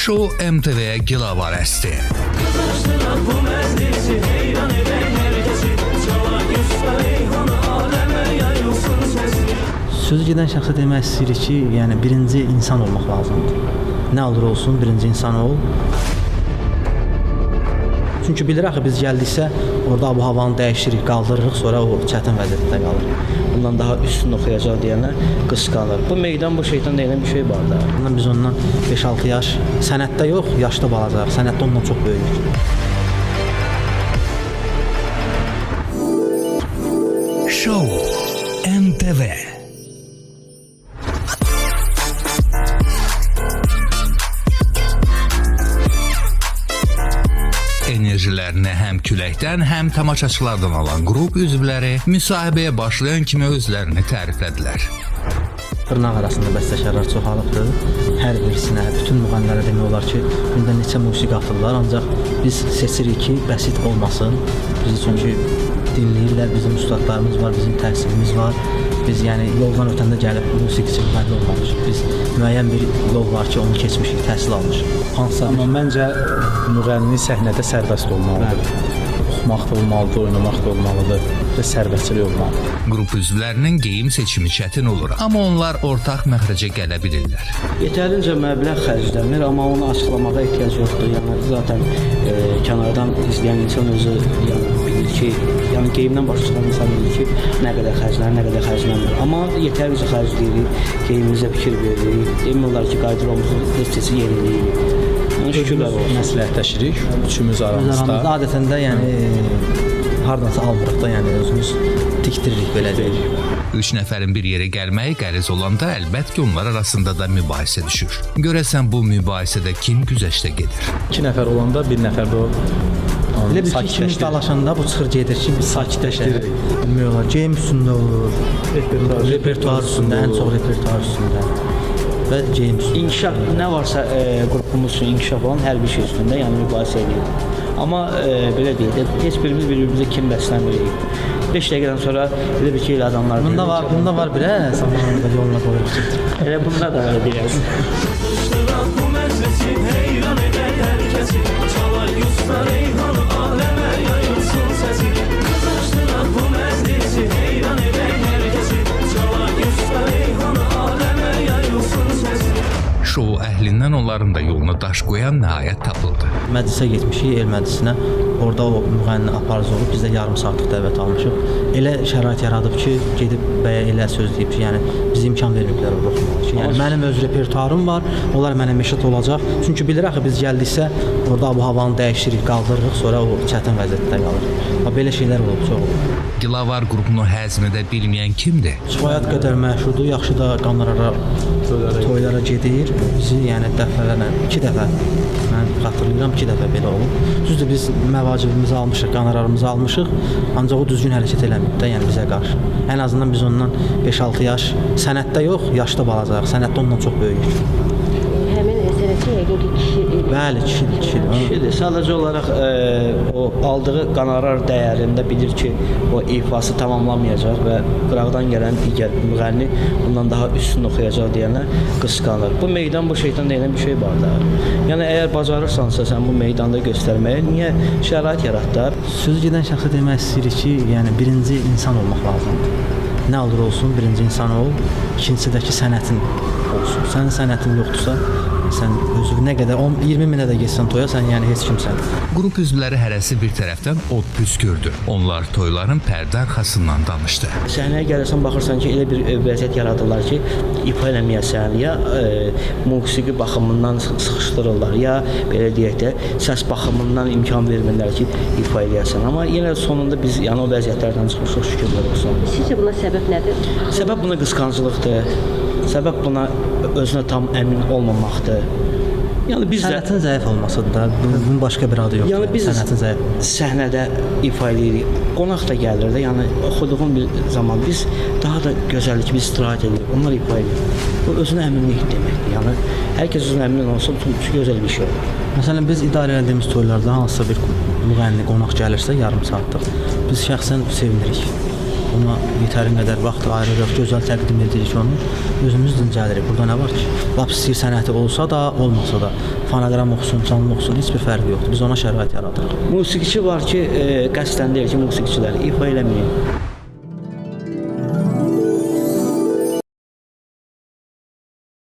Şou MTV-yə gilavar əsdi. Sözü gedən şəxsə demək istəyirik ki, yəni birinci insan olmaq lazımdır. Nə olur olsun, birinci insan ol. Çünki bilirək ki, biz gəldiksə, orada bu havanı dəyişirik, qaldırırıq, sonra o çətin vəziyyətdə qalır. Bundan daha üstün oxuyacaq deyənlər qısqanır. Bu meydan, bu şeytan deyilən bir şey var da. Biz ondan 5-6 yaş, sənətdə yox, yaşda balacaq. Sənətdə ondan çox böyük. Şou MTV. Enerjilərini həm küləkdən, həm tamaşaçılardan alan qrup üzvləri müsahibəyə başlayan kimi özlərini təriflədilər. Dırnaq arasında bəstəkarlar çoxalıbdır. Hər birisinə, bütün müğənnilərə demək olar ki, gündə neçə musiqi atırlar, ancaq biz seçirik ki, bəsit olmasın. Bizi çünki dinləyirlər, bizim ustadlarımız var, bizim təhsilimiz var. Biz yəni yoldan ötəndə gəlib musiqiçi müğənni olmamışıq. Biz müəyyən bir yol var ki, onu keçmişik, təhsil almışıq. Amma məncə müğənni səhnədə sərbəst olmalıdır. Oxumaq da olmalıdır, oynamaq da olmalıdır və sərbəstçilik olmalıdır. Qrup üzvlərinin geyim seçimi çətin olur, amma onlar ortaq məxrəcə gələ bilirlər. Yetərincə məbləğ xərclənir, amma onu açıqlamağa ehtiyac yoxdur. Yəni zaten kənardan izləyən insan özü bilir ki, yəni geyimdən başlayan insan bilir ki, nə qədər xərclənir, nə qədər xərclənmir. Amma yetərincə xərcləyirik, geyimimizə fikir veririk. Demək olar ki, qaydalarımızı tez-tez yeniləyirik. Şükürlər olsun. Məsləhətləşirik üçümüz aramızda. Adətən də yəni hardansa almırıq da, yəni özümüz tikdiririk belə deyirik. 3 nəfərin bir yerə gəlməyi qəliz olanda əlbət ki, onlar arasında da mübahisə düşür. Görəsən bu mübahisədə kim güzəştə gedir? 2 nəfər olanda bir nəfər də Elə bir ki, ikimiz dalaşanda bu çıxır gedir ki, biz sakitləşdiririk. Bilmək olar, geyim üstündə olur, repertuar üstündə, ən çox repertuar üstündə və geyim üstündə. İnkişaf, nə varsa qrupumuz üçün inkişaf olan hər bir şey üstündə, yəni mübahisə edirik. Amma belə deyək də, heç birimiz bir-birimizə kim bəslənmirik. 5 dəqiqədən sonra elə bir ki, elə adamlar deyil. Bunda var bir zamanında yoluna qoyuruq. Elə bunda da var deyəsin. Şou əhlindən onların da yoluna daş qoyan nəhayət tapıldı. Məclisə getmişik, el məclisinə. Orada o müğənni aparıcı olub, biz də yarım saatlıq dəvət almışıq. Elə şərait yaradıb ki, gedib bəyə elə söz deyib ki, yəni bizə imkan verməyiblər orada oxumağa ki, yəni mənim öz repertuarım var, onlar mənə məşğul olacaq. Çünki bilirək ki, biz gəldiksə, orada bu havanı dəyişirik, qaldırırıq, sonra o çətin vəziyyətdə qalır. Belə şeylər olub, çox olub. Gilavar qrupunu həzm edə bilməyən kimdir? Kifayət qədər məşhurdur, yaxşı da qanarara, toylara gedir. Bizi yəni dəfələrlə, 2 dəfə mən xatırlayıram, 2 dəfə belə olub. Düzdür, biz məvacibimizi almışıq, qanararımızı almışıq, ancaq o düzgün hərəkət eləməyib də, yəni bizə qarşı. Ən azından biz ondan 5-6 yaş, sənətdə yox, yaşda balacaq, sənətdə ondan çox böyük. Həmin sənətçi yəqin ki, kişidir. Bəli, kişidir. Kişidir. Sadəcə olaraq o aldığı qonorar dəyərində bilir ki, o ifası tamamlamayacaq və qıraqdan gələn digər müğənni bundan daha üstün oxuyacaq deyənlər qısqanır. Bu meydan, bu şeytan deyilən bir şey var da. Yəni əgər bacarırsansa sən bu meydanda göstərməyə niyə şərait yaratdı? Sözü gedən şəxsə demək istəyirik ki, yəni birinci insan olmaq lazımdır. Nə olur olsun, birinci insan ol, ikincisi də ki, sənətin olsun. Sənin sənətin yoxdursa, sən özü nə qədər 20 minə də getsən toya, sən yəni heç kimsən. Qrup üzvləri hərəsi bir tərəfdən od püskürdü. Onlar toyların pərdə arxasından danışdı. Səhnəyə gəlirsən, baxırsan ki, elə bir vəziyyət yaradırlar ki, ifa eləməyəsən, ya musiqi baxımından sıxışdırırlar, ya belə deyək də, səs baxımından imkan vermirlər ki, ifa eləyəsən. Amma yenə sonunda biz yəni o vəziyyətlərdən çıxmışıq, şükürlər olsun. Sizcə buna səbəb nədir? Səbəb buna qısqanclıqdır. Səbəb buna özünə tam əmin olmamaqdır. Yəni biz sənətin zəif olmasıdır da, bunun başqa bir adı yoxdur. Yəni biz sənətin zəif. Səhnədə ifa edirik. Qonaq da gəlir də, yəni oxuduğum bir zaman biz daha da gözəllik, biz istirahət edirik. Onlar ifa edir. Bu özünə əminlik deməkdir. Yəni hər kəs özünə əmin olsa, bu gözəl bir şey olur. Məsələn, biz idarə etdiyimiz toylarda hansısa bir müğənni qonaq gəlirsə yarım saatlıq, biz şəxsən sevinirik. Ona yetərin qədər vaxt ayırırıq, gözəl təqdim edirik onu. Özümüz dincəlirik. Burada nə var ki? Lap sir sənəti olsa da, olmasa da, fonoqram oxusun, canlı oxusun, heç bir fərqi yoxdur. Biz ona şərait yaradırıq. Musiqiçi var ki, qəsdən deyir ki, musiqiçiləri ifa eləməyib.